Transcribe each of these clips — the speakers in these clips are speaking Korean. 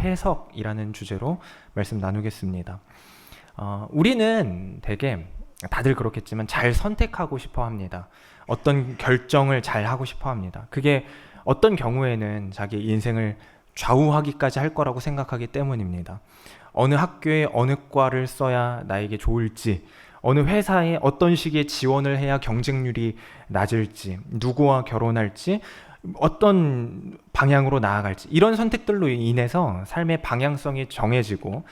해석이라는 주제로 말씀 나누겠습니다. 우리는 되게 다들 그렇겠지만 잘 선택하고 싶어 합니다. 어떤 결정을 잘 하고 싶어 합니다. 그게 어떤 경우에는 자기 인생을 좌우하기까지 할 거라고 생각하기 때문입니다. 어느 학교에 어느 과를 써야 나에게 좋을지, 어느 회사에 어떤 시기에 지원을 해야 경쟁률이 낮을지, 누구와 결혼할지, 어떤 방향으로 나아갈지, 이런 선택들로 인해서 삶의 방향성이 정해지고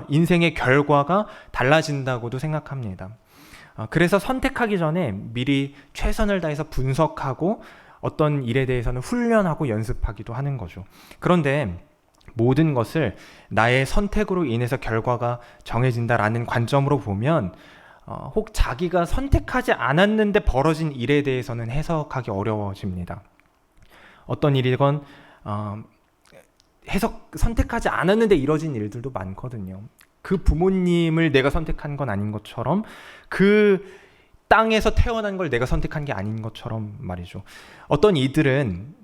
인생의 결과가 달라진다고도 생각합니다. 그래서 선택하기 전에 미리 최선을 다해서 분석하고 어떤 일에 대해서는 훈련하고 연습하기도 하는 거죠. 그런데 모든 것을 나의 선택으로 인해서 결과가 정해진다라는 관점으로 보면 혹 자기가 선택하지 않았는데 벌어진 일에 대해서는 해석하기 어려워집니다. 어떤 일이건 선택하지 않았는데 이뤄진 일들도 많거든요. 그 부모님을 내가 선택한 건 아닌 것처럼, 그 땅에서 태어난 걸 내가 선택한 게 아닌 것처럼 말이죠. 어떤 이들은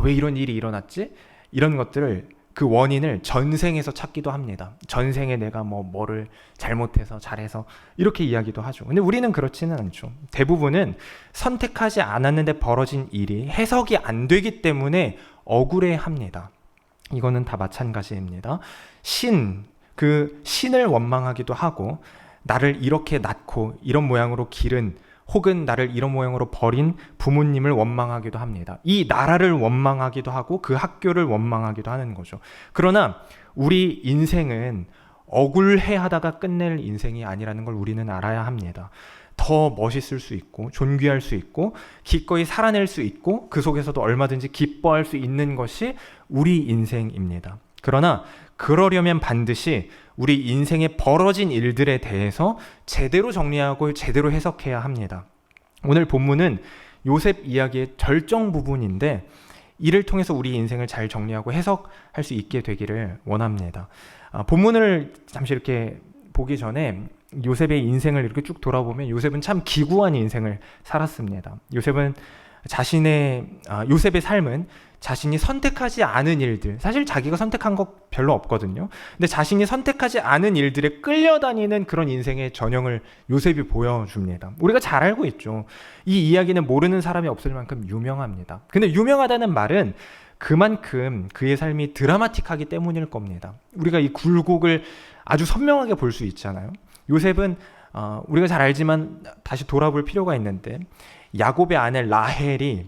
왜 이런 일이 일어났지? 이런 것들을, 그 원인을 전생에서 찾기도 합니다. 전생에 내가 뭐를 잘못해서 잘해서 이렇게 이야기도 하죠. 근데 우리는 그렇지는 않죠. 대부분은 선택하지 않았는데 벌어진 일이 해석이 안 되기 때문에 억울해합니다. 이거는 다 마찬가지입니다. 그 신을 원망하기도 하고, 나를 이렇게 낳고 이런 모양으로 기른, 혹은 나를 이런 모양으로 버린 부모님을 원망하기도 합니다. 이 나라를 원망하기도 하고 그 학교를 원망하기도 하는 거죠. 그러나 우리 인생은 억울해하다가 끝낼 인생이 아니라는 걸 우리는 알아야 합니다. 더 멋있을 수 있고 존귀할 수 있고 기꺼이 살아낼 수 있고 그 속에서도 얼마든지 기뻐할 수 있는 것이 우리 인생입니다. 그러나 그러려면 반드시 우리 인생에 벌어진 일들에 대해서 제대로 정리하고 제대로 해석해야 합니다. 오늘 본문은 요셉 이야기의 절정 부분인데, 이를 통해서 우리 인생을 잘 정리하고 해석할 수 있게 되기를 원합니다. 본문을 잠시 이렇게 보기 전에 요셉의 인생을 이렇게 쭉 돌아보면 요셉은 참 기구한 인생을 살았습니다. 요셉의 삶은 자신이 선택하지 않은 일들, 사실 자기가 선택한 거 별로 없거든요. 근데 자신이 선택하지 않은 일들에 끌려다니는 그런 인생의 전형을 요셉이 보여줍니다. 우리가 잘 알고 있죠. 이 이야기는 모르는 사람이 없을 만큼 유명합니다. 근데 유명하다는 말은 그만큼 그의 삶이 드라마틱하기 때문일 겁니다. 우리가 이 굴곡을 아주 선명하게 볼 수 있잖아요. 요셉은 우리가 잘 알지만 다시 돌아볼 필요가 있는데, 야곱의 아내 라헬이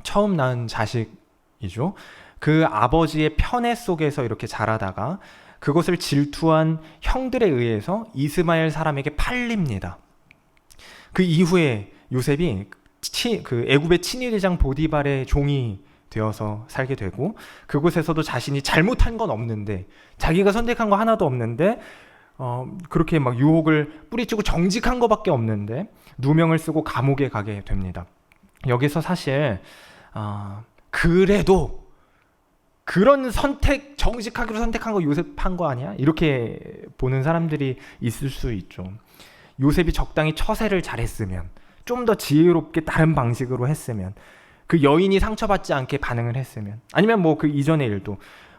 처음 낳은 자식이죠. 그 아버지의 편애 속에서 이렇게 자라다가 그것을 질투한 형들에 의해서 이스마엘 사람에게 팔립니다. 그 이후에 요셉이 그 애굽의 친위대장 보디발의 종이 되어서 살게 되고, 그곳에서도 자신이 잘못한 건 없는데, 자기가 선택한 거 하나도 없는데 그렇게 막 유혹을 뿌리치고 정직한 거밖에 없는데 누명을 쓰고 감옥에 가게 됩니다. 여기서 사실 그래도 그런 정직하기로 선택한 거 요셉 한 거 아니야? 이렇게 보는 사람들이 있을 수 있죠. 요셉이 적당히 처세를 잘했으면, 좀 더 지혜롭게 다른 방식으로 했으면, 그 여인이 상처받지 않게 반응을 했으면, 아니면 그 이전의 일도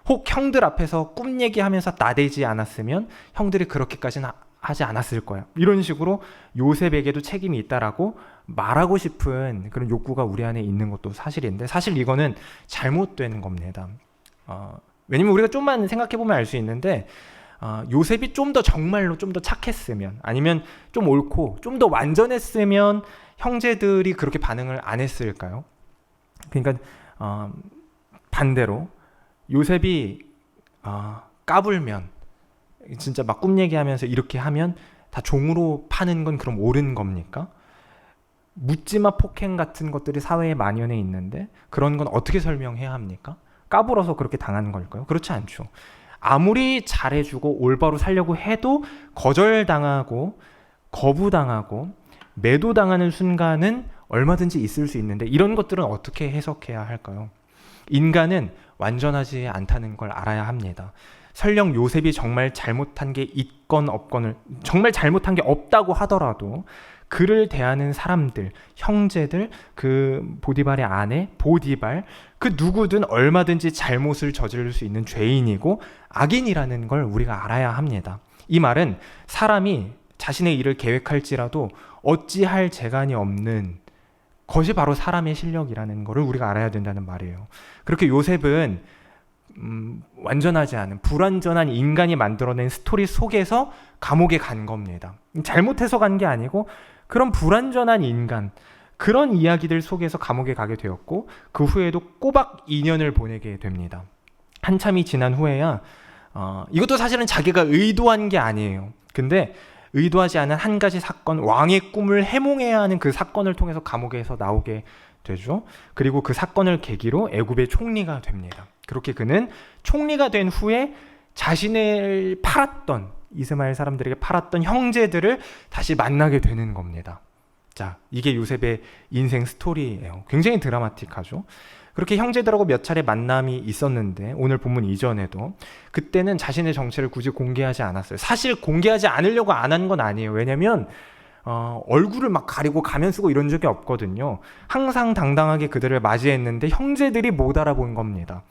혹 형들 앞에서 꿈 얘기하면서 나대지 않았으면 형들이 그렇게까지는 하지 않았을 거야. 이런 식으로 요셉에게도 책임이 있다라고 말하고 싶은 그런 욕구가 우리 안에 있는 것도 사실인데, 사실 이거는 잘못된 겁니다. 왜냐면 우리가 좀만 생각해보면 알 수 있는데, 요셉이 좀 더 정말로 좀 더 착했으면, 아니면 좀 옳고 좀 더 완전했으면 형제들이 그렇게 반응을 안 했을까요? 그러니까 반대로 요셉이 까불면, 진짜 막 꿈 얘기하면서 이렇게 하면 다 종으로 파는 건 그럼 옳은 겁니까? 묻지마 폭행 같은 것들이 사회에 만연해 있는데 그런 건 어떻게 설명해야 합니까? 까불어서 그렇게 당하는 걸까요? 그렇지 않죠. 아무리 잘해주고 올바로 살려고 해도 거절당하고 거부당하고 매도당하는 순간은 얼마든지 있을 수 있는데, 이런 것들은 어떻게 해석해야 할까요? 인간은 완전하지 않다는 걸 알아야 합니다. 설령 요셉이 정말 잘못한 게 있건 없건을, 정말 잘못한 게 없다고 하더라도 그를 대하는 사람들, 형제들, 그 보디발의 아내 보디발, 그 누구든 얼마든지 잘못을 저지를 수 있는 죄인이고 악인이라는 걸 우리가 알아야 합니다. 이 말은 사람이 자신의 일을 계획할지라도 어찌할 재간이 없는 것이 바로 사람의 실력이라는 것을 우리가 알아야 된다는 말이에요. 그렇게 요셉은 완전하지 않은 불완전한 인간이 만들어낸 스토리 속에서 감옥에 간 겁니다. 잘못해서 간 게 아니고 그런 불완전한 인간, 그런 이야기들 속에서 감옥에 가게 되었고 그 후에도 꼬박 2년을 보내게 됩니다. 한참이 지난 후에야 이것도 사실은 자기가 의도한 게 아니에요. 근데 의도하지 않은 한 가지 사건, 왕의 꿈을 해몽해야 하는 그 사건을 통해서 감옥에서 나오게 되죠. 그리고 그 사건을 계기로 애굽의 총리가 됩니다. 그렇게 그는 총리가 된 후에 자신을 팔았던, 이스마엘 사람들에게 팔았던 형제들을 다시 만나게 되는 겁니다. 자, 이게 요셉의 인생 스토리예요. 굉장히 드라마틱하죠. 그렇게 형제들하고 몇 차례 만남이 있었는데 오늘 본문 이전에도 그때는 자신의 정체를 굳이 공개하지 않았어요. 사실 공개하지 않으려고 안 한 건 아니에요. 왜냐면 얼굴을 막 가리고 가면 쓰고 이런 적이 없거든요. 항상 당당하게 그들을 맞이했는데 형제들이 못 알아본 겁니다.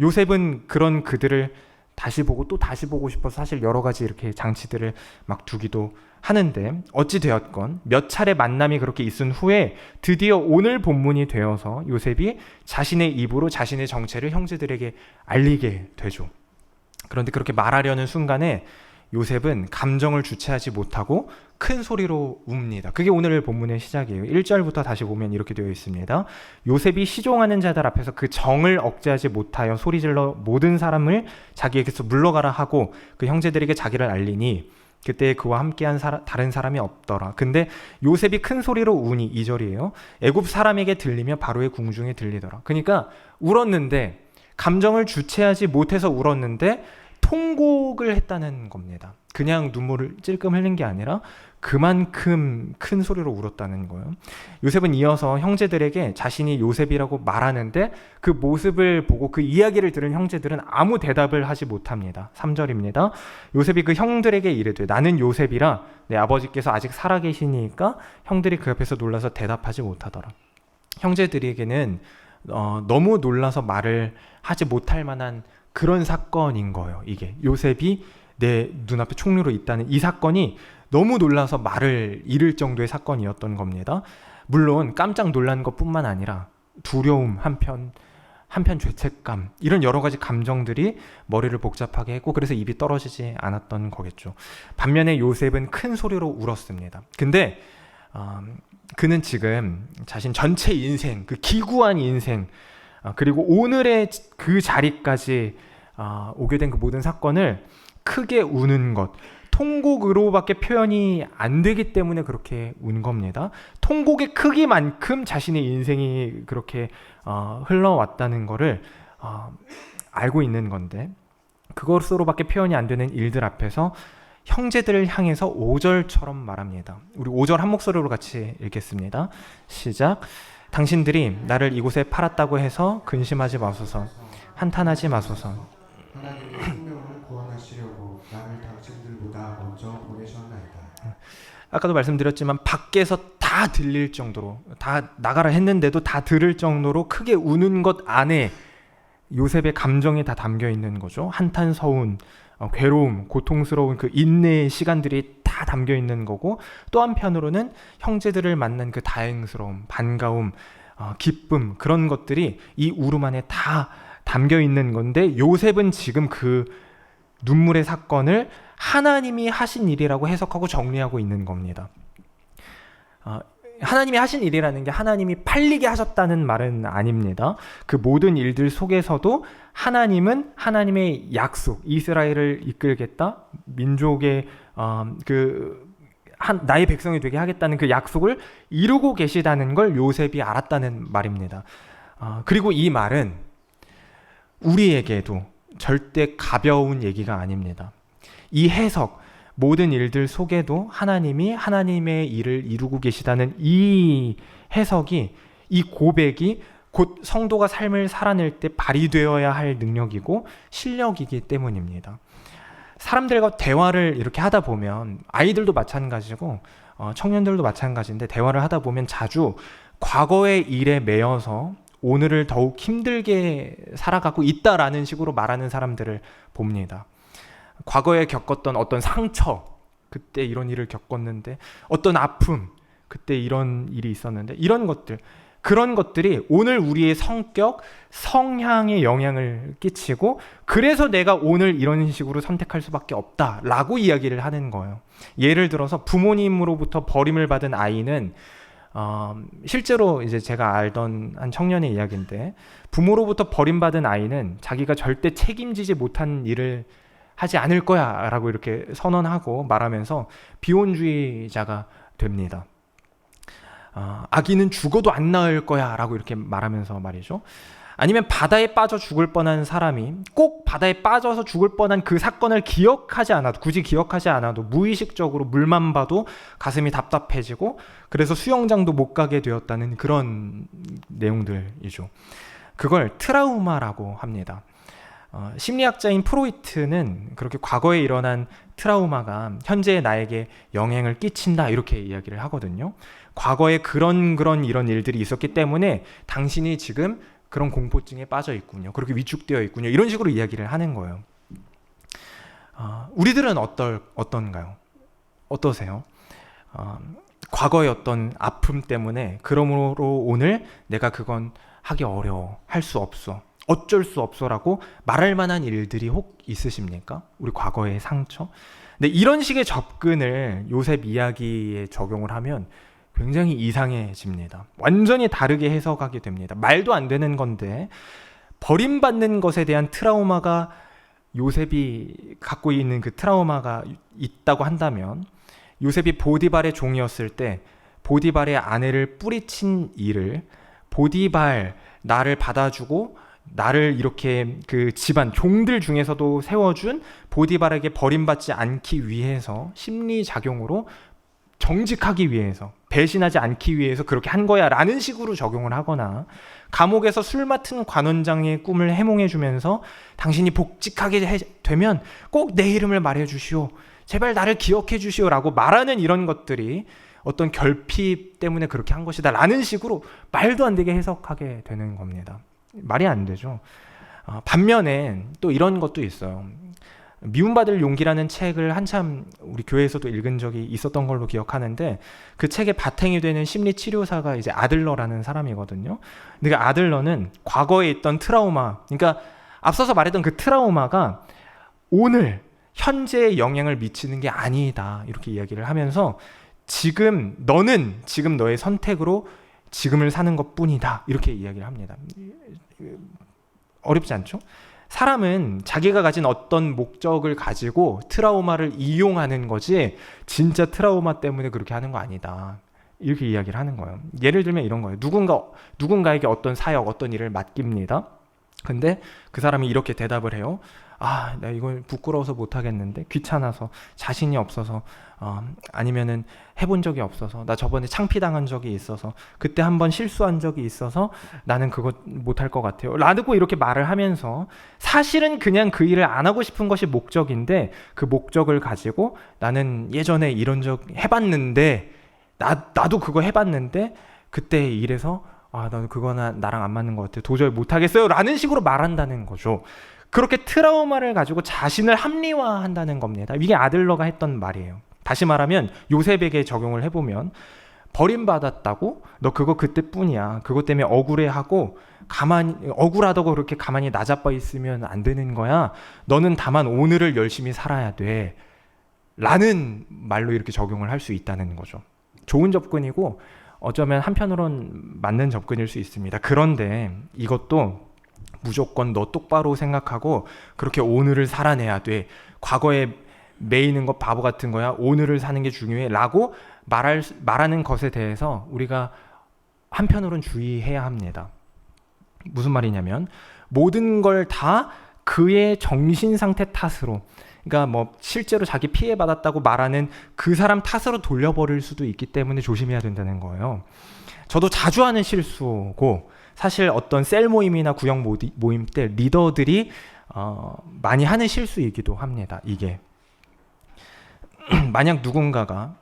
요셉은 그런 그들을 다시 보고 또 다시 보고 싶어서 사실 여러 가지 이렇게 장치들을 막 두기도 하는데 어찌 되었건 몇 차례 만남이 그렇게 있은 후에 드디어 오늘 본문이 되어서 요셉이 자신의 입으로 자신의 정체를 형제들에게 알리게 되죠. 그런데 그렇게 말하려는 순간에 요셉은 감정을 주체하지 못하고 큰 소리로 웁니다. 그게 오늘 본문의 시작이에요. 1절부터 다시 보면 이렇게 되어 있습니다. 요셉이 시종하는 자들 앞에서 그 정을 억제하지 못하여 소리질러 모든 사람을 자기에게서 물러가라 하고 그 형제들에게 자기를 알리니 그때 그와 함께한 다른 사람이 없더라. 근데 요셉이 큰 소리로 우니 2절이에요. 애굽 사람에게 들리며 바로의 궁중에 들리더라. 그러니까 울었는데 감정을 주체하지 못해서 울었는데 통곡을 했다는 겁니다. 그냥 눈물을 찔끔 흘린 게 아니라 그만큼 큰 소리로 울었다는 거예요. 요셉은 이어서 형제들에게 자신이 요셉이라고 말하는데 그 모습을 보고 그 이야기를 들은 형제들은 아무 대답을 하지 못합니다. 3절입니다. 요셉이 그 형들에게 이르되 나는 요셉이라 내 아버지께서 아직 살아계시니까 형들이 그 옆에서 놀라서 대답하지 못하더라. 형제들에게는 너무 놀라서 말을 하지 못할 만한 그런 사건인 거예요. 이게 요셉이 내 눈앞에 총리로 있다는 이 사건이 너무 놀라서 말을 잃을 정도의 사건이었던 겁니다. 물론 깜짝 놀란 것뿐만 아니라 두려움, 한편 죄책감, 이런 여러 가지 감정들이 머리를 복잡하게 했고 그래서 입이 떨어지지 않았던 거겠죠. 반면에 요셉은 큰 소리로 울었습니다. 근데 그는 지금 자신 전체 인생, 그 기구한 인생, 그리고 오늘의 그 자리까지 오게 된 그 모든 사건을 크게 우는 것, 통곡으로밖에 표현이 안 되기 때문에 그렇게 운 겁니다. 통곡의 크기만큼 자신의 인생이 그렇게 흘러왔다는 거를 알고 있는 건데 그것으로밖에 표현이 안 되는 일들 앞에서 형제들을 향해서 5절처럼 말합니다. 우리 5절 한 목소리로 같이 읽겠습니다. 시작. 당신들이 나를 이곳에 팔았다고 해서 근심하지 마소서, 한탄하지 마소서. 하나님의 생명을 구원하시려고 남을 당신들보다 먼저 보내셨나이다. 아까도 말씀드렸지만 밖에서 다 들릴 정도로, 다 나가라 했는데도 다 들을 정도로 크게 우는 것 안에 요셉의 감정이 다 담겨 있는 거죠. 한탄, 서운, 괴로움, 고통스러운 그 인내의 시간들이 다 담겨 있는 거고, 또 한편으로는 형제들을 만난 그 다행스러움, 반가움, 기쁨, 그런 것들이 이 울음 안에 다 담겨 있는 건데, 요셉은 지금 그 눈물의 사건을 하나님이 하신 일이라고 해석하고 정리하고 있는 겁니다. 하나님이 하신 일이라는 게 하나님이 팔리게 하셨다는 말은 아닙니다. 그 모든 일들 속에서도 하나님은 하나님의 약속, 이스라엘을 이끌겠다, 민족의 나의 백성이 되게 하겠다는 그 약속을 이루고 계시다는 걸 요셉이 알았다는 말입니다. 그리고 이 말은 우리에게도 절대 가벼운 얘기가 아닙니다. 이 해석, 모든 일들 속에도 하나님이 하나님의 일을 이루고 계시다는 이 해석이, 이 고백이 곧 성도가 삶을 살아낼 때 발휘되어야 할 능력이고 실력이기 때문입니다. 사람들과 대화를 이렇게 하다 보면 아이들도 마찬가지고 청년들도 마찬가지인데 대화를 하다 보면 자주 과거의 일에 매여서 오늘을 더욱 힘들게 살아가고 있다라는 식으로 말하는 사람들을 봅니다. 과거에 겪었던 어떤 상처, 그때 이런 일을 겪었는데, 어떤 아픔, 그때 이런 일이 있었는데, 이런 것들, 그런 것들이 오늘 우리의 성격, 성향에 영향을 끼치고, 그래서 내가 오늘 이런 식으로 선택할 수밖에 없다라고 이야기를 하는 거예요. 예를 들어서 부모님으로부터 버림을 받은 아이는 실제로 이제 제가 알던 한 청년의 이야기인데, 부모로부터 버림받은 아이는 자기가 절대 책임지지 못한 일을 하지 않을 거야 라고 이렇게 선언하고 말하면서 비혼주의자가 됩니다. 아기는 죽어도 안 낳을 거야 라고 이렇게 말하면서 말이죠. 아니면 바다에 빠져 죽을 뻔한 사람이 꼭 바다에 빠져서 죽을 뻔한 그 사건을 기억하지 않아도, 굳이 기억하지 않아도 무의식적으로 물만 봐도 가슴이 답답해지고 그래서 수영장도 못 가게 되었다는 그런 내용들이죠. 그걸 트라우마라고 합니다. 심리학자인 프로이트는 그렇게 과거에 일어난 트라우마가 현재의 나에게 영향을 끼친다 이렇게 이야기를 하거든요. 과거에 그런 이런 일들이 있었기 때문에 당신이 지금 그런 공포증에 빠져 있군요. 그렇게 위축되어 있군요. 이런 식으로 이야기를 하는 거예요. 우리들은 어떤가요? 어떠세요? 과거의 어떤 아픔 때문에 그러므로 오늘 내가 그건 하기 어려워, 할 수 없어, 어쩔 수 없어라고 말할 만한 일들이 혹 있으십니까? 우리 과거의 상처? 근데 이런 식의 접근을 요셉 이야기에 적용을 하면 굉장히 이상해집니다. 완전히 다르게 해석하게 됩니다. 말도 안 되는 건데 버림받는 것에 대한 트라우마가 요셉이 갖고 있는 그 트라우마가 있다고 한다면, 요셉이 보디발의 종이었을 때 보디발의 아내를 뿌리친 일을 보디발 나를 받아주고 나를 이렇게 그 집안 종들 중에서도 세워준 보디발에게 버림받지 않기 위해서 심리작용으로 정직하기 위해서, 배신하지 않기 위해서 그렇게 한 거야 라는 식으로 적용을 하거나, 감옥에서 술 맡은 관원장의 꿈을 해몽해주면서 당신이 복직하게 되면 꼭 내 이름을 말해주시오, 제발 나를 기억해 주시오 라고 말하는 이런 것들이 어떤 결핍 때문에 그렇게 한 것이다 라는 식으로 말도 안 되게 해석하게 되는 겁니다. 말이 안 되죠. 반면에 또 이런 것도 있어요. 미움받을 용기라는 책을 한참 우리 교회에서도 읽은 적이 있었던 걸로 기억하는데, 그 책의 바탕이 되는 심리치료사가 이제 아들러라는 사람이거든요. 근데 그 아들러는 과거에 있던 트라우마, 그러니까 앞서서 말했던 그 트라우마가 오늘 현재에 영향을 미치는 게 아니다 이렇게 이야기를 하면서, 지금 너는 지금 너의 선택으로 지금을 사는 것뿐이다 이렇게 이야기를 합니다. 어렵지 않죠? 사람은 자기가 가진 어떤 목적을 가지고 트라우마를 이용하는 거지 진짜 트라우마 때문에 그렇게 하는 거 아니다 이렇게 이야기를 하는 거예요. 예를 들면 이런 거예요. 누군가에게 어떤 사역, 어떤 일을 맡깁니다. 근데 그 사람이 이렇게 대답을 해요. 나 이걸 부끄러워서 못하겠는데, 귀찮아서, 자신이 없어서, 아니면은 해본 적이 없어서, 나 저번에 창피당한 적이 있어서, 그때 한번 실수한 적이 있어서 나는 그거 못할 것 같아요 라고 이렇게 말을 하면서, 사실은 그냥 그 일을 안 하고 싶은 것이 목적인데 그 목적을 가지고 나는 예전에 이런 적 해봤는데, 나도 그거 해봤는데 그때 일에서 나는 그거나 나랑 안 맞는 것 같아요, 도저히 못하겠어요 라는 식으로 말한다는 거죠. 그렇게 트라우마를 가지고 자신을 합리화한다는 겁니다. 이게 아들러가 했던 말이에요. 다시 말하면 요셉에게 적용을 해보면, 버림받았다고? 너 그거 그때뿐이야. 그것 때문에 억울해하고 억울하다고 그렇게 가만히 나자빠 있으면 안 되는 거야. 너는 다만 오늘을 열심히 살아야 돼 라는 말로 이렇게 적용을 할 수 있다는 거죠. 좋은 접근이고 어쩌면 한편으론 맞는 접근일 수 있습니다. 그런데 이것도 무조건 너 똑바로 생각하고 그렇게 오늘을 살아내야 돼, 과거에 매이는 거 바보 같은 거야, 오늘을 사는 게 중요해 라고 말하는 것에 대해서 우리가 한편으로는 주의해야 합니다. 무슨 말이냐면, 모든 걸 다 그의 정신 상태 탓으로, 그러니까 뭐 실제로 자기 피해받았다고 말하는 그 사람 탓으로 돌려버릴 수도 있기 때문에 조심해야 된다는 거예요. 저도 자주 하는 실수고, 사실 어떤 셀 모임이나 구역 모임 때 리더들이 많이 하는 실수이기도 합니다. 이게 만약 누군가가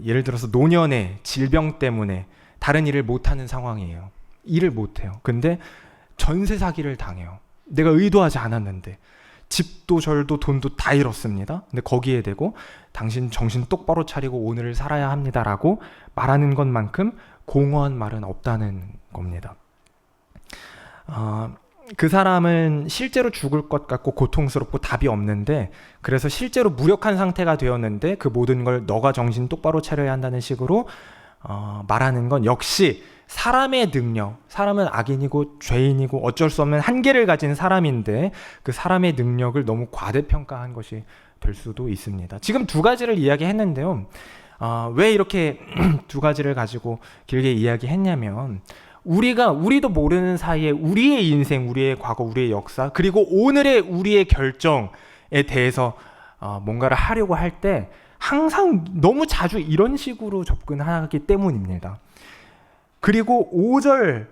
예를 들어서 노년의 질병 때문에 다른 일을 못하는 상황이에요. 일을 못해요. 근데 전세 사기를 당해요. 내가 의도하지 않았는데 집도 절도 돈도 다 잃었습니다. 근데 거기에 대고 당신 정신 똑바로 차리고 오늘을 살아야 합니다라고 말하는 것만큼 공허한 말은 없다는 겁니다. 그 사람은 실제로 죽을 것 같고 고통스럽고 답이 없는데 그래서 실제로 무력한 상태가 되었는데 그 모든 걸 너가 정신 똑바로 차려야 한다는 식으로 말하는 건 역시 사람의 능력, 사람은 악인이고 죄인이고 어쩔 수 없는 한계를 가진 사람인데 그 사람의 능력을 너무 과대평가한 것이 될 수도 있습니다. 지금 두 가지를 이야기했는데요. 왜 이렇게 두 가지를 가지고 길게 이야기했냐면 우리도 모르는 사이에 우리의 인생, 우리의 과거, 우리의 역사 그리고 오늘의 우리의 결정에 대해서 뭔가를 하려고 할 때 항상 너무 자주 이런 식으로 접근하기 때문입니다. 그리고 5절,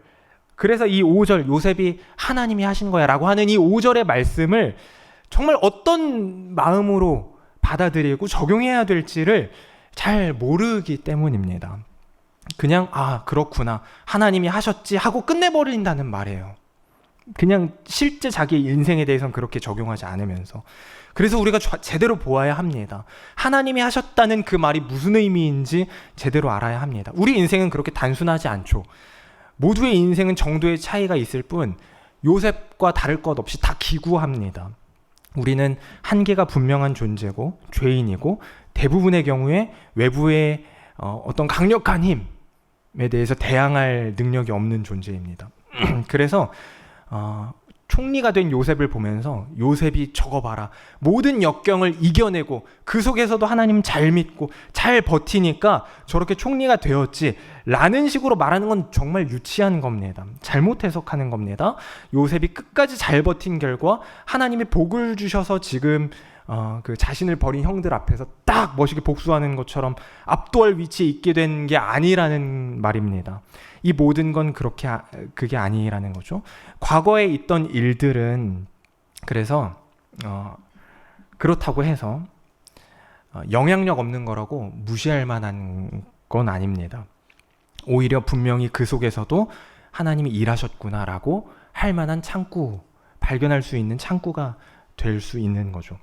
그래서 이 5절 요셉이 하나님이 하신 거야 라고 하는 이 5절의 말씀을 정말 어떤 마음으로 받아들이고 적용해야 될지를 잘 모르기 때문입니다. 그냥 그렇구나 하나님이 하셨지 하고 끝내버린다는 말이에요. 그냥 실제 자기 인생에 대해서는 그렇게 적용하지 않으면서. 그래서 우리가 제대로 보아야 합니다. 하나님이 하셨다는 그 말이 무슨 의미인지 제대로 알아야 합니다. 우리 인생은 그렇게 단순하지 않죠. 모두의 인생은 정도의 차이가 있을 뿐 요셉과 다를 것 없이 다 기구합니다. 우리는 한계가 분명한 존재고 죄인이고 대부분의 경우에 외부의 어떤 강력한 힘에 대해서 대항할 능력이 없는 존재입니다. 그래서 총리가 된 요셉을 보면서 요셉이 저거 봐라 모든 역경을 이겨내고 그 속에서도 하나님 잘 믿고 잘 버티니까 저렇게 총리가 되었지 라는 식으로 말하는 건 정말 유치한 겁니다. 잘못 해석하는 겁니다. 요셉이 끝까지 잘 버틴 결과 하나님이 복을 주셔서 지금 그 자신을 버린 형들 앞에서 딱 멋있게 복수하는 것처럼 압도할 위치에 있게 된 게 아니라는 말입니다. 이 모든 건 그게 아니라는 거죠. 과거에 있던 일들은 그래서 그렇다고 해서 영향력 없는 거라고 무시할 만한 건 아닙니다. 오히려 분명히 그 속에서도 하나님이 일하셨구나라고 할 만한 창구, 발견할 수 있는 창구가 될 수 있는 거죠.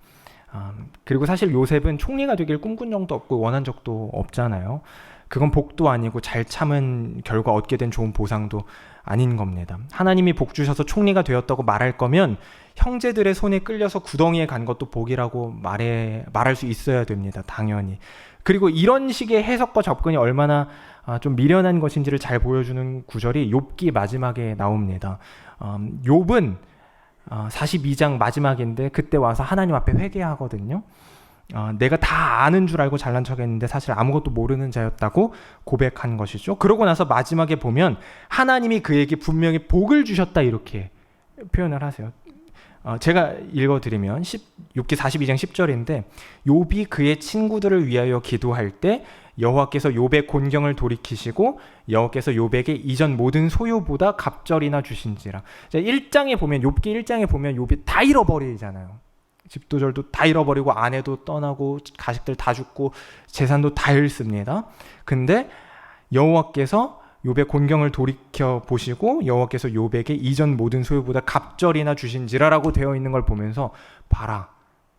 그리고 사실 요셉은 총리가 되길 꿈꾼 적도 없고 원한 적도 없잖아요. 그건 복도 아니고 잘 참은 결과 얻게 된 좋은 보상도 아닌 겁니다. 하나님이 복 주셔서 총리가 되었다고 말할 거면 형제들의 손에 끌려서 구덩이에 간 것도 복이라고 말할 수 있어야 됩니다. 당연히. 그리고 이런 식의 해석과 접근이 얼마나 좀 미련한 것인지를 잘 보여주는 구절이 욥기 마지막에 나옵니다. 욥은 42장 마지막인데 그때 와서 하나님 앞에 회개하거든요. 내가 다 아는 줄 알고 잘난 척했는데 사실 아무것도 모르는 자였다고 고백한 것이죠. 그러고 나서 마지막에 보면 하나님이 그에게 분명히 복을 주셨다 이렇게 표현을 하세요. 제가 읽어드리면 욥기 42장 10절인데 욥이 그의 친구들을 위하여 기도할 때 여호와께서 욥의 곤경을 돌이키시고 여호와께서 욥에게 이전 모든 소유보다 갑절이나 주신지라. 1장에 보면 욥기 1장에 보면 욥이 다 잃어버리잖아요. 집도 절도 다 잃어버리고 아내도 떠나고 가식들 다 죽고 재산도 다 잃습니다. 근데 여호와께서 욥의 곤경을 돌이켜 보시고 여호와께서 욥에게 이전 모든 소유보다 갑절이나 주신지라라고 되어 있는 걸 보면서 봐라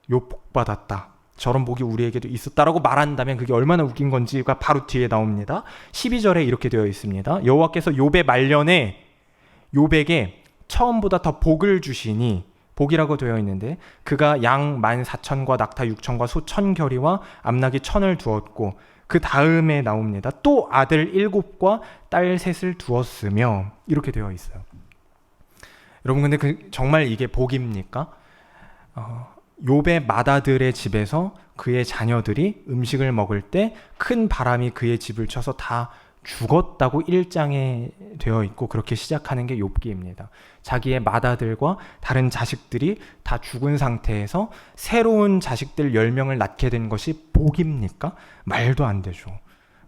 욥 복 받았다. 저런 복이 우리에게도 있었다라고 말한다면 그게 얼마나 웃긴 건지가 바로 뒤에 나옵니다. 12절에 이렇게 되어 있습니다. 여호와께서 욥의 말년에 욥에게 처음보다 더 복을 주시니 복이라고 되어 있는데 그가 양 14,000과 낙타 6,000과 소 1,000결이와 암나귀 1,000을 두었고 그 다음에 나옵니다. 또 아들 7과 딸 3을 두었으며 이렇게 되어 있어요. 여러분 근데 정말 이게 복입니까? 욥의 맏아들의 집에서 그의 자녀들이 음식을 먹을 때 큰 바람이 그의 집을 쳐서 다 죽었다고 1장에 되어 있고 그렇게 시작하는 게 욥기입니다. 자기의 맏아들과 다른 자식들이 다 죽은 상태에서 새로운 자식들 10명을 낳게 된 것이 복입니까? 말도 안 되죠.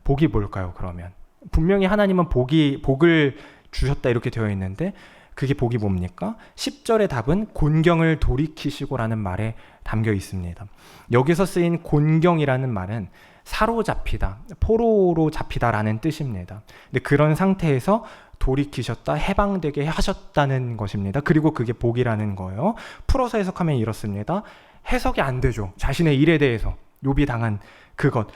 복이 뭘까요 그러면? 분명히 하나님은 복을 주셨다 이렇게 되어 있는데 그게 복이 뭡니까? 10절의 답은 곤경을 돌이키시고라는 말에 담겨 있습니다. 여기서 쓰인 곤경이라는 말은 사로잡히다, 포로로 잡히다라는 뜻입니다. 근데 그런 상태에서 돌이키셨다, 해방되게 하셨다는 것입니다. 그리고 그게 복이라는 거예요. 풀어서 해석하면 이렇습니다. 해석이 안 되죠. 자신의 일에 대해서 욥이 당한 그것,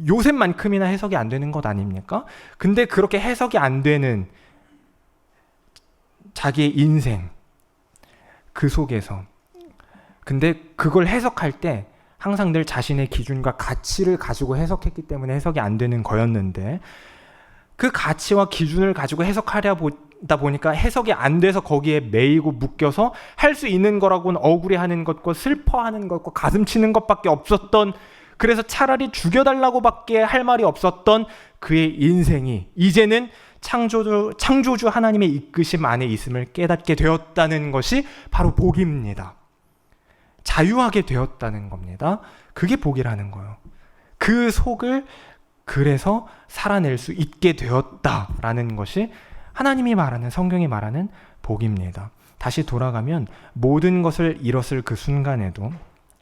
요셉만큼이나 해석이 안 되는 것 아닙니까? 근데 그렇게 해석이 안 되는 자기의 인생, 그 속에서 근데 그걸 해석할 때 항상 늘 자신의 기준과 가치를 가지고 해석했기 때문에 해석이 안 되는 거였는데, 그 가치와 기준을 가지고 해석하려다 보니까 해석이 안 돼서 거기에 매이고 묶여서 할 수 있는 거라고는 억울해하는 것과 슬퍼하는 것과 가슴 치는 것밖에 없었던, 그래서 차라리 죽여달라고밖에 할 말이 없었던 그의 인생이 이제는 창조주 하나님의 이끄심 안에 있음을 깨닫게 되었다는 것이 바로 복입니다. 자유하게 되었다는 겁니다. 그게 복이라는 거예요. 그 속을 그래서 살아낼 수 있게 되었다라는 것이 하나님이 말하는, 성경이 말하는 복입니다. 다시 돌아가면 모든 것을 잃었을 그 순간에도,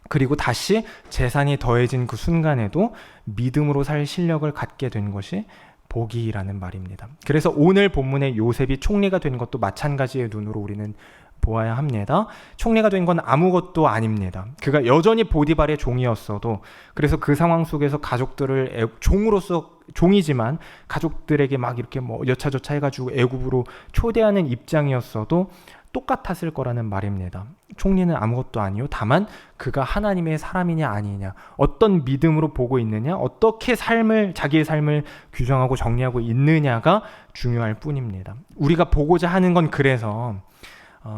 그리고 다시 재산이 더해진 그 순간에도 믿음으로 살 실력을 갖게 된 것이 복이라는 말입니다. 그래서 오늘 본문의 요셉이 총리가 된 것도 마찬가지의 눈으로 우리는 보아야 합니다. 총리가 된 건 아무것도 아닙니다. 그가 여전히 보디발의 종이었어도, 그래서 그 상황 속에서 가족들을 종으로서, 종이지만 가족들에게 막 이렇게 뭐 여차저차 해가지고 애굽으로 초대하는 입장이었어도 똑같았을 거라는 말입니다. 총리는 아무것도 아니요, 다만 그가 하나님의 사람이냐 아니냐, 어떤 믿음으로 보고 있느냐, 어떻게 자기의 삶을 규정하고 정리하고 있느냐가 중요할 뿐입니다. 우리가 보고자 하는 건, 그래서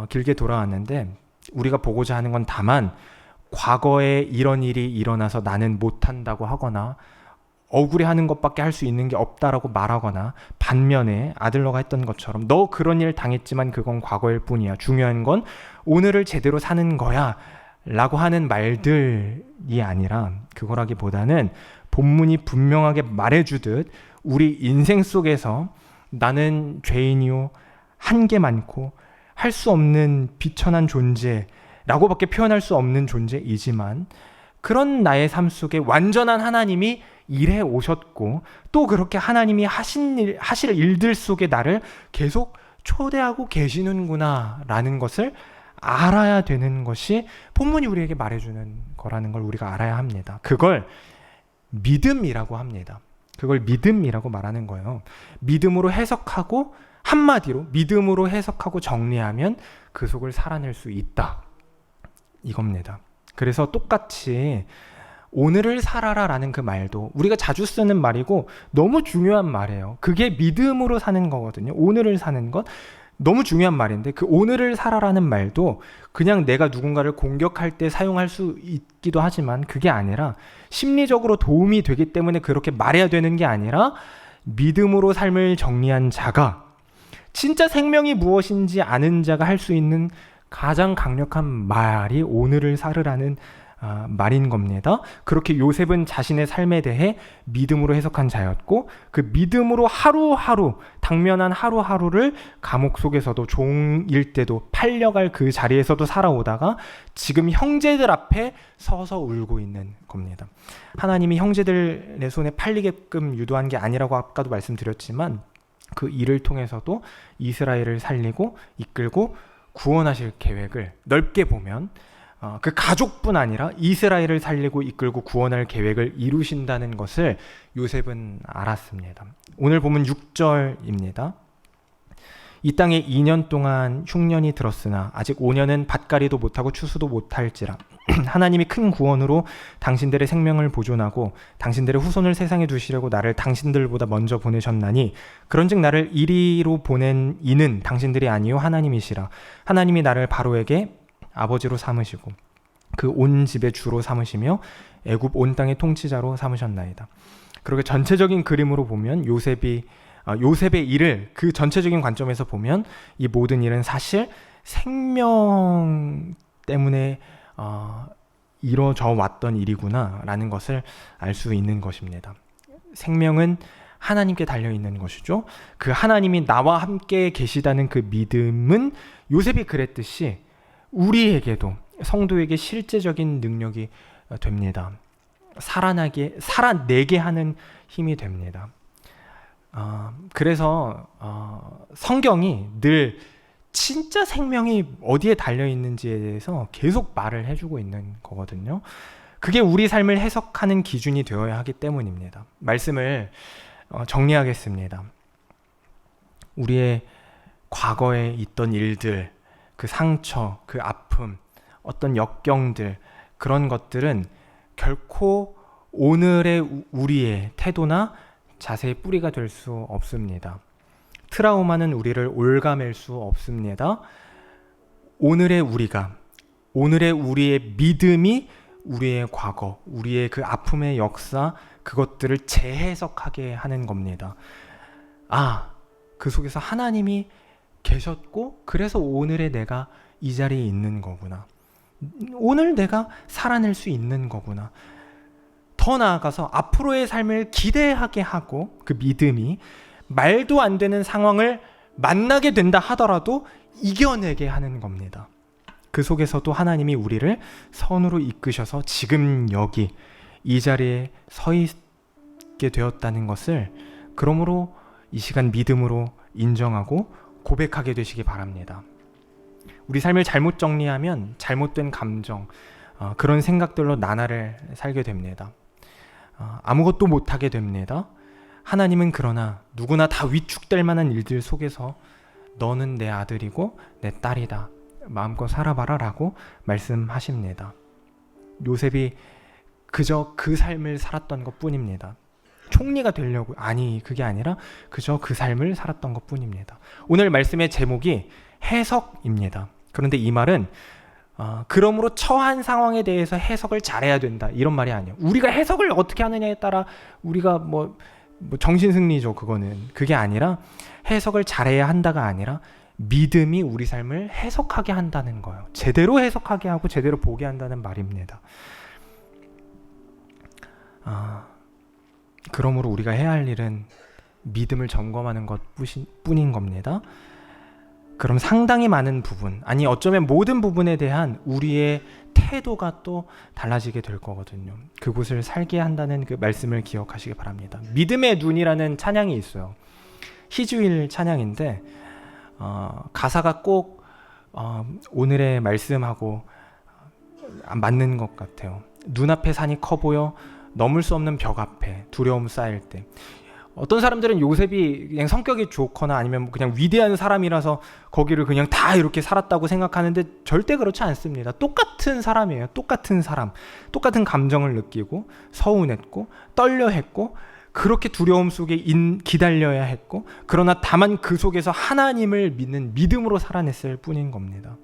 길게 돌아왔는데, 우리가 보고자 하는 건 다만 과거에 이런 일이 일어나서 나는 못한다고 하거나 억울해하는 것밖에 할 수 있는 게 없다라고 말하거나, 반면에 아들러가 했던 것처럼 너 그런 일 당했지만 그건 과거일 뿐이야, 중요한 건 오늘을 제대로 사는 거야 라고 하는 말들이 아니라, 그거라기보다는 본문이 분명하게 말해주듯 우리 인생 속에서 나는 죄인이요, 한계 많고 할 수 없는 비천한 존재라고밖에 표현할 수 없는 존재이지만, 그런 나의 삶 속에 완전한 하나님이 일해 오셨고, 또 그렇게 하나님이 하실 일들 속에 나를 계속 초대하고 계시는구나 라는 것을 알아야 되는 것이 본문이 우리에게 말해주는 거라는 걸 우리가 알아야 합니다. 그걸 믿음이라고 합니다. 그걸 믿음이라고 말하는 거예요. 믿음으로 해석하고, 한마디로 믿음으로 해석하고 정리하면 그 속을 살아낼 수 있다, 이겁니다. 그래서 똑같이 오늘을 살아라 라는 그 말도 우리가 자주 쓰는 말이고 너무 중요한 말이에요. 그게 믿음으로 사는 거거든요. 오늘을 사는 것 너무 중요한 말인데, 그 오늘을 살아라는 말도 그냥 내가 누군가를 공격할 때 사용할 수 있기도 하지만, 그게 아니라 심리적으로 도움이 되기 때문에 그렇게 말해야 되는 게 아니라, 믿음으로 삶을 정리한 자가, 진짜 생명이 무엇인지 아는 자가 할 수 있는 가장 강력한 말이 오늘을 살으라는 말인 겁니다. 그렇게 요셉은 자신의 삶에 대해 믿음으로 해석한 자였고, 그 믿음으로 하루하루, 당면한 하루하루를 감옥 속에서도, 종일 때도, 팔려갈 그 자리에서도 살아오다가 지금 형제들 앞에 서서 울고 있는 겁니다. 하나님이 형제들의 손에 팔리게끔 유도한 게 아니라고 아까도 말씀드렸지만, 그 일을 통해서도 이스라엘을 살리고 이끌고 구원하실 계획을 넓게 보면 그 가족뿐 아니라 이스라엘을 살리고 이끌고 구원할 계획을 이루신다는 것을 요셉은 알았습니다. 오늘 보면 6절입니다. 이 땅에 2년 동안 흉년이 들었으나 아직 5년은 밭갈이도 못하고 추수도 못할지라 하나님이 큰 구원으로 당신들의 생명을 보존하고 당신들의 후손을 세상에 두시려고 나를 당신들보다 먼저 보내셨나니, 그런즉 나를 이리로 보낸 이는 당신들이 아니요 하나님이시라. 하나님이 나를 바로에게 아버지로 삼으시고 그 온 집의 주로 삼으시며 애굽 온 땅의 통치자로 삼으셨나이다. 그렇게 전체적인 그림으로 보면 요셉의 일을 그 전체적인 관점에서 보면 이 모든 일은 사실 생명 때문에 이루어져 왔던 일이구나 라는 것을 알 수 있는 것입니다. 생명은 하나님께 달려 있는 것이죠. 그 하나님이 나와 함께 계시다는 그 믿음은 요셉이 그랬듯이 우리에게도 성도에게 실제적인 능력이 됩니다. 살아내게 하는 힘이 됩니다. 그래서 성경이 늘 진짜 생명이 어디에 달려 있는지에 대해서 계속 말을 해주고 있는 거거든요. 그게 우리 삶을 해석하는 기준이 되어야 하기 때문입니다. 말씀을 정리하겠습니다. 우리의 과거에 있던 일들, 그 상처, 그 아픔, 어떤 역경들, 그런 것들은 결코 오늘의 우리의 태도나 자세의 뿌리가 될 수 없습니다. 트라우마는 우리를 올가맬 수 없습니다. 오늘의 우리의 믿음이 우리의 과거, 우리의 그 아픔의 역사, 그것들을 재해석하게 하는 겁니다. 그 속에서 하나님이 계셨고, 그래서 오늘의 내가 이 자리에 있는 거구나. 오늘 내가 살아낼 수 있는 거구나. 더 나아가서 앞으로의 삶을 기대하게 하고, 그 믿음이 말도 안 되는 상황을 만나게 된다 하더라도 이겨내게 하는 겁니다. 그 속에서도 하나님이 우리를 선으로 이끄셔서 지금 여기 이 자리에 서 있게 되었다는 것을, 그러므로 이 시간 믿음으로 인정하고 고백하게 되시기 바랍니다. 우리 삶을 잘못 정리하면 잘못된 감정, 그런 생각들로 나날을 살게 됩니다. 아무것도 못하게 됩니다. 하나님은 그러나 누구나 다 위축될 만한 일들 속에서 너는 내 아들이고 내 딸이다, 마음껏 살아봐라 라고 말씀하십니다. 요셉이 그저 그 삶을 살았던 것 뿐입니다. 총리가 되려고, 그게 아니라 그저 그 삶을 살았던 것 뿐입니다. 오늘 말씀의 제목이 해석입니다. 그런데 이 말은 그러므로 처한 상황에 대해서 해석을 잘해야 된다, 이런 말이 아니에요. 우리가 해석을 어떻게 하느냐에 따라 우리가 뭐 정신승리죠. 그게 아니라 해석을 잘해야 한다가 아니라 믿음이 우리 삶을 해석하게 한다는 거예요. 제대로 해석하게 하고 제대로 보게 한다는 말입니다. 그러므로 우리가 해야 할 일은 믿음을 점검하는 것뿐인 겁니다. 그럼 상당히 많은 부분, 어쩌면 모든 부분에 대한 우리의 태도가 또 달라지게 될 거거든요. 그곳을 살게 한다는 그 말씀을 기억하시기 바랍니다. 믿음의 눈이라는 찬양이 있어요. 희주일 찬양인데 가사가 꼭 오늘의 말씀하고 맞는 것 같아요. 눈앞에 산이 커 보여 넘을 수 없는 벽 앞에 두려움 쌓일 때. 어떤 사람들은 요셉이 그냥 성격이 좋거나 아니면 그냥 위대한 사람이라서 거기를 그냥 다 이렇게 살았다고 생각하는데 절대 그렇지 않습니다. 똑같은 사람이에요. 똑같은 사람, 똑같은 감정을 느끼고 서운했고 떨려했고 그렇게 두려움 속에 기다려야 했고, 그러나 다만 그 속에서 하나님을 믿는 믿음으로 살아냈을 뿐인 겁니다.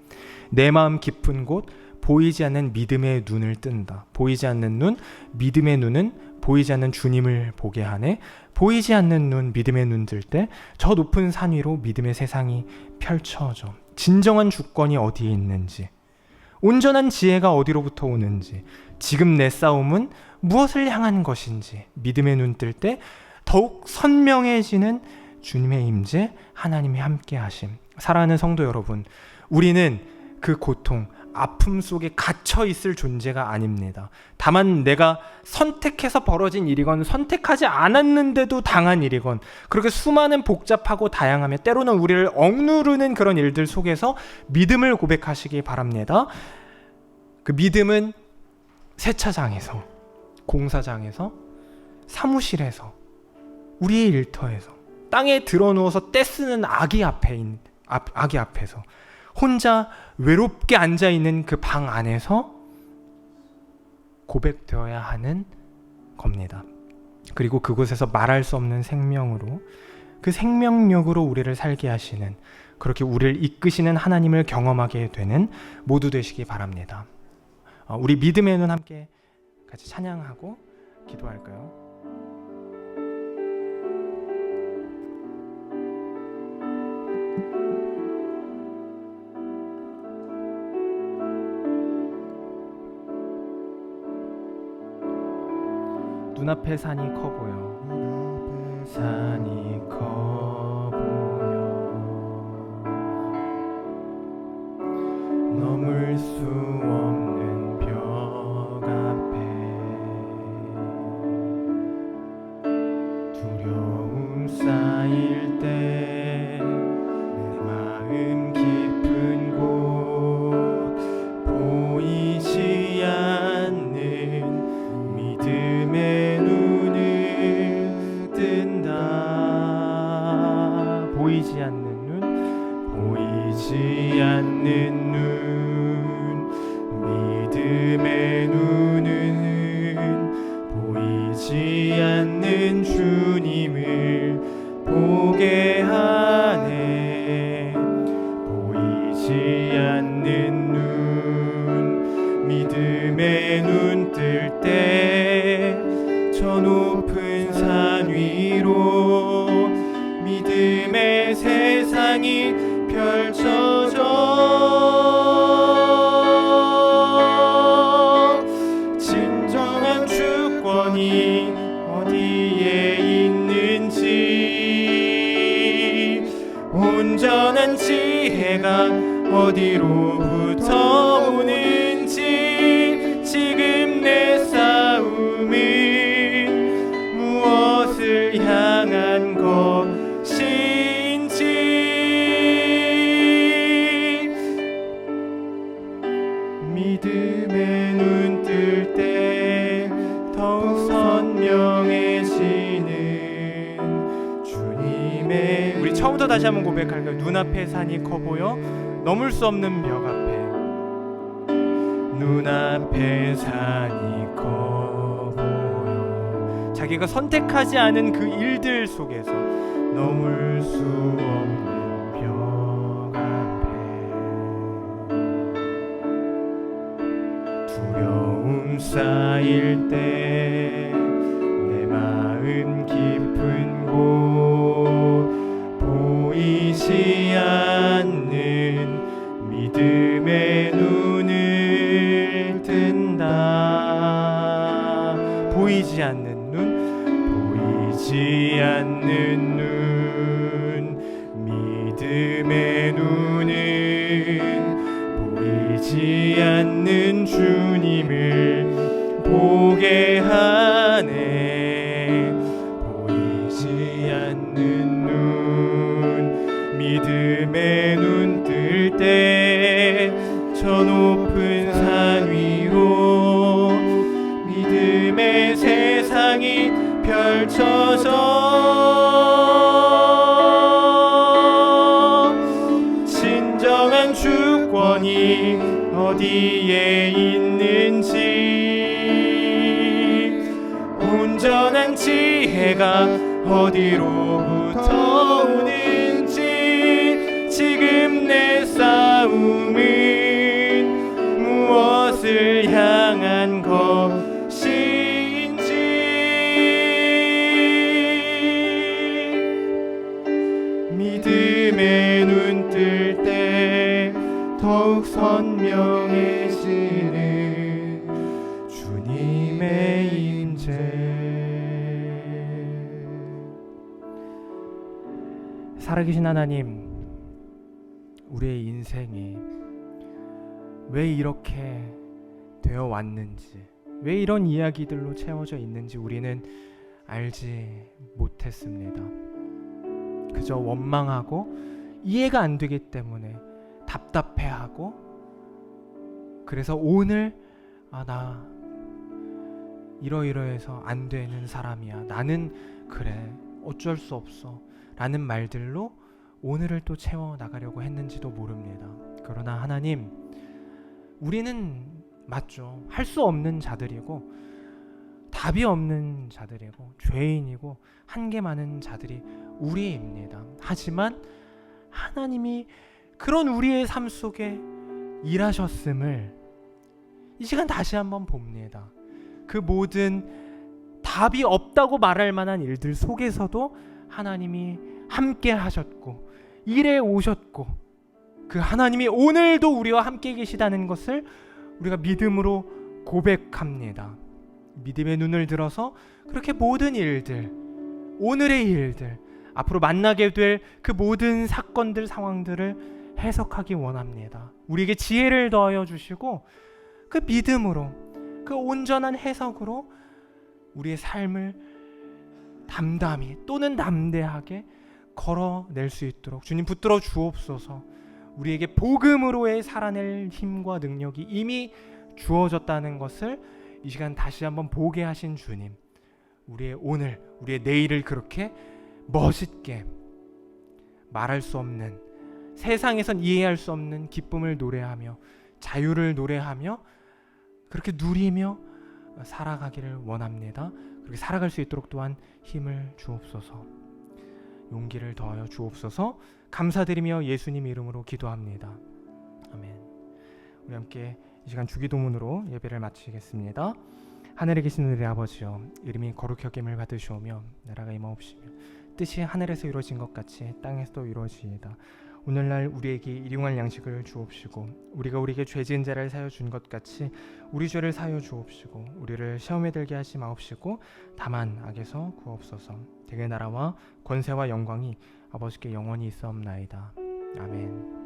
내 마음 깊은 곳 보이지 않는 믿음의 눈을 뜬다. 보이지 않는 눈, 믿음의 눈은 보이지 않는 주님을 보게 하네. 보이지 않는 눈, 믿음의 눈 뜰 때 저 높은 산 위로 믿음의 세상이 펼쳐져. 진정한 주권이 어디에 있는지, 온전한 지혜가 어디로부터 오는지, 지금 내 싸움은 무엇을 향한 것인지 믿음의 눈 뜰 때 더욱 선명해지는 주님의 임재, 하나님의 함께 하심. 사랑하는 성도 여러분, 우리는 그 고통, 아픔 속에 갇혀 있을 존재가 아닙니다. 다만 내가 선택해서 벌어진 일이건 선택하지 않았는데도 당한 일이건, 그렇게 수많은 복잡하고 다양하며 때로는 우리를 억누르는 그런 일들 속에서 믿음을 고백하시기 바랍니다. 그 믿음은 세차장에서, 공사장에서, 사무실에서, 우리의 일터에서, 땅에 드러누워서 떼쓰는 아기 앞에서, 혼자 외롭게 앉아있는 그 방 안에서 고백되어야 하는 겁니다. 그리고 그곳에서 말할 수 없는 생명으로, 그 생명력으로 우리를 살게 하시는, 그렇게 우리를 이끄시는 하나님을 경험하게 되는 모두 되시기 바랍니다. 우리 믿음의 눈 함께 같이 찬양하고 기도할까요? 눈앞에 산이 커 보여 산이 커 보여 넘을 수 없는 벽 앞에 두려움 쌓일 때 내 마음 깊은 곳 보이지 않는 믿음의 눈을 뜬다. 보이지 않는 눈, 보이지 않는 눈, 믿음의 눈은 보이지 않는 주님을 보게 하네. 보이지 않는 눈, 믿음의 눈 뜰 때 저 높은 산 위로 믿음의 세상이 펼쳐져 진정한 주권이 어디에 있는지 온전한 지혜가 어디로부터 오는지 지금 내 싸움은 무엇을 향한 것인지 믿음의 눈 뜰 때 더욱 선명해지는 주님의 우리 처음부터 다시 한번 고백할까요? 눈앞에 산이 커 보여 넘을 수 없는 벽 앞에 눈앞에 산이 커 보여 자기가 선택하지 않은 그 일들 속에서 넘을 수 없는 벽 앞에 두려움 쌓일 때 내 마음 깊은 곳 보이지 않는 믿음의 눈을 뜬다. 보이지 않는 눈, 보이지 않는 눈, 믿음의 눈은 보이지 않는 주님을 보게 하네. 보이지 않는 눈, 믿음의 눈 뜰 때 저 높은 산 위로 믿음의 세상이 펼쳐져 진정한 주권이 어디에 있는지 온전한 지혜가 어디로부터 오는지 지금 내 싸움은 무엇을 향한 것인지 믿음의 눈 뜰 때 더욱 선명해지는 주님의 임재 살아계신 하나님 우리의 인생이 왜 이렇게 되어 왔는지 왜 이런 이야기들로 채워져 있는지 우리는 알지 못했습니다. 그저 원망하고 이해가 안 되기 때문에 답답해하고 그래서 오늘 나 이러이러해서 안 되는 사람이야. 나는 그래 어쩔 수 없어 라는 말들로 오늘을 또 채워나가려고 했는지도 모릅니다. 그러나 하나님 우리는 맞죠. 할 수 없는 자들이고 답이 없는 자들이고 죄인이고 한계 많은 자들이 우리입니다. 하지만 하나님이 그런 우리의 삶 속에 일하셨음을 이 시간 다시 한번 봅니다. 그 모든 답이 없다고 말할 만한 일들 속에서도 하나님이 함께 하셨고 일해 오셨고 그 하나님이 오늘도 우리와 함께 계시다는 것을 우리가 믿음으로 고백합니다. 믿음의 눈을 들어서 그렇게 모든 일들 오늘의 일들, 앞으로 만나게 될 그 모든 사건들, 상황들을 해석하기 원합니다. 우리에게 지혜를 더하여 주시고 그 믿음으로, 그 온전한 해석으로 우리의 삶을 담담히 또는 담대하게 걸어낼 수 있도록 주님 붙들어 주옵소서. 우리에게 복음으로의 살아낼 힘과 능력이 이미 주어졌다는 것을 이 시간 다시 한번 보게 하신 주님, 우리의 오늘, 우리의 내일을 그렇게 멋있게 말할 수 없는, 세상에선 이해할 수 없는 기쁨을 노래하며 자유를 노래하며 그렇게 누리며 살아가기를 원합니다. 그렇게 살아갈 수 있도록 또한 힘을 주옵소서. 용기를 더하여 주옵소서. 감사드리며 예수님 이름으로 기도합니다. 아멘. 우리 함께 이 시간 주기도문으로 예배를 마치겠습니다. 하늘에 계신 우리 아버지여, 이름이 거룩히 여김을 받으시오며 나라가 임하옵시며 뜻이 하늘에서 이루어진 것 같이 땅에서도 이루어지이다. 오늘날 우리에게 일용할 양식을 주옵시고 우리가 우리에게 죄 지은 자를 사여 준 것 같이 우리 죄를 사여 주옵시고 우리를 시험에 들게 하지 마옵시고 다만 악에서 구하옵소서. 대개 나라와 권세와 영광이 아버지께 영원히 있사옵나이다. 아멘.